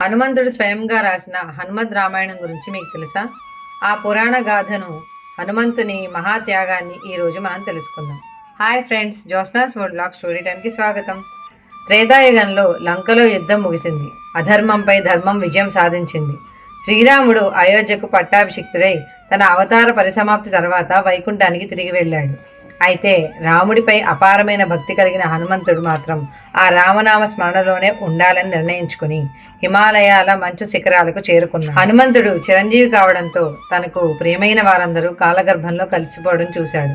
హనుమంతుడు స్వయంగా రాసిన హనుమద్ రామాయణం గురించి మీకు తెలుసా? ఆ పురాణ గాథను, హనుమంతుని మహాత్యాగాన్ని ఈరోజు మనం తెలుసుకుందాం. Hi friends, Jyotsna's world blog story టైంకి స్వాగతం. త్రేతాయుగంలో లంకలో యుద్ధం ముగిసింది. అధర్మంపై ధర్మం విజయం సాధించింది. శ్రీరాముడు అయోధ్యకు పట్టాభిషిక్తుడై తన అవతార పరిసమాప్తి తర్వాత వైకుంఠానికి తిరిగి వెళ్ళాడు. అయితే రాముడిపై అపారమైన భక్తి కలిగిన హనుమంతుడు మాత్రం ఆ రామనామ స్మరణలోనే ఉండాలని నిర్ణయించుకుని హిమాలయాల మంచు శిఖరాలకు చేరుకున్నాడు. హనుమంతుడు చిరంజీవి కావడంతో తనకు ప్రియమైన వారందరూ కాలగర్భంలో కలిసిపోవడం చూశాడు.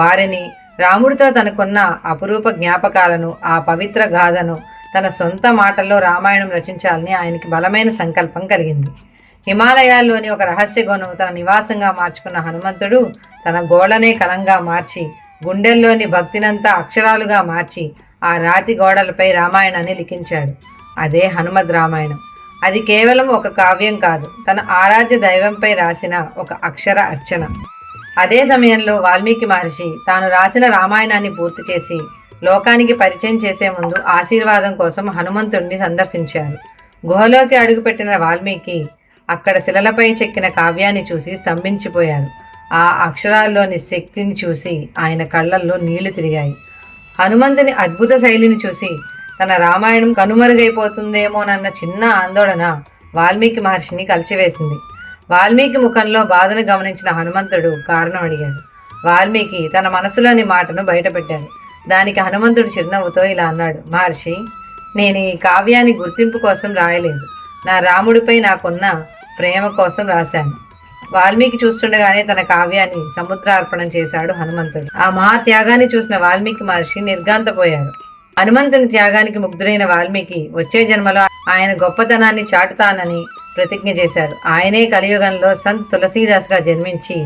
వారిని, రాముడితో తనకున్న అపురూప జ్ఞాపకాలను, ఆ పవిత్ర గాథను తన సొంత మాటల్లో రామాయణం రచించాలని ఆయనకి బలమైన సంకల్పం కలిగింది. హిమాలయాల్లోని ఒక రహస్య గోను తన నివాసంగా మార్చుకున్న హనుమంతుడు తన గోడనే కలంగా మార్చి, గుండెల్లోని భక్తినంతా అక్షరాలుగా మార్చి ఆ రాతి గోడలపై రామాయణాన్ని లిఖించాడు. అదే హనుమద్ రామాయణం. అది కేవలం ఒక కావ్యం కాదు, తన ఆరాధ్య దైవంపై రాసిన ఒక అక్షర అర్చన. అదే సమయంలో వాల్మీకి మహర్షి తాను రాసిన రామాయణాన్ని పూర్తి చేసి లోకానికి పరిచయం చేసే ముందు ఆశీర్వాదం కోసం హనుమంతుడిని సందర్శించారు. గుహలోకి అడుగుపెట్టిన వాల్మీకి అక్కడ శిలలపై చెక్కిన కావ్యాన్ని చూసి స్తంభించిపోయారు. ఆ అక్షరాల్లోని శక్తిని చూసి ఆయన కళ్ళల్లో నీళ్లు తిరిగాయి. హనుమంతుని అద్భుత శైలిని చూసి తన రామాయణం కనుమరుగైపోతుందేమోనన్న చిన్న ఆందోళన వాల్మీకి మహర్షిని కలిచివేసింది. వాల్మీకి ముఖంలో బాధను గమనించిన హనుమంతుడు కారణం అడిగాడు. వాల్మీకి తన మనసులోని మాటను బయటపెట్టాడు. దానికి హనుమంతుడు చిరునవ్వుతో ఇలా అన్నాడు: మహర్షి, నేను ఈ కావ్యాన్ని గుర్తింపు కోసం రాయలేదు, నా రాముడిపై నాకున్న ప్రేమ కోసం రాశాను. వాల్మీకి చూస్తుండగానే తన కావ్యాన్ని సముద్రార్పణం చేశాడు హనుమంతుడు. ఆ మహాత్యాగాన్ని చూసిన వాల్మీకి మహర్షి నిర్ఘాంతపోయారు. హనుమంతుని త్యాగానికి ముగ్ధుడైన వాల్మీకి వచ్చే జన్మలో ఆయన గొప్పతనాన్ని చాటుతానని ప్రతిజ్ఞ చేశారు. ఆయనే కలియుగంలో సంత్ తులసీదాస్గా జన్మించి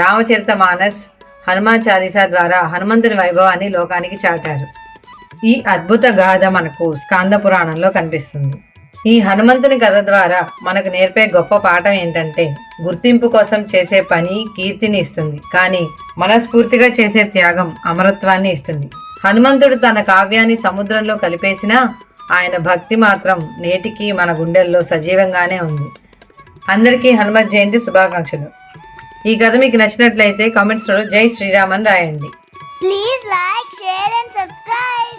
రామచరిత మానస్, హనుమాన్ చాలీసా ద్వారా హనుమంతుని వైభవాన్ని లోకానికి చాటారు. ఈ అద్భుత గాథ మనకు స్కాంద పురాణంలో కనిపిస్తుంది. ఈ హనుమంతుని కథ ద్వారా మనకు నేర్పే గొప్ప పాఠం ఏంటంటే, గుర్తింపు కోసం చేసే పని కీర్తిని ఇస్తుంది, కానీ మనస్ఫూర్తిగా చేసే త్యాగం అమరత్వాన్ని ఇస్తుంది. హనుమంతుడు తన కావ్యాన్ని సముద్రంలో కలిపేసినా ఆయన భక్తి మాత్రం నేటికి మన గుండెల్లో సజీవంగానే ఉంది. అందరికీ హనుమత్ జయంతి శుభాకాంక్షలు. ఈ కథ మీకు నచ్చినట్లయితే కామెంట్స్లో జై శ్రీరామ్ అని రాయండి. Please like, share and subscribe.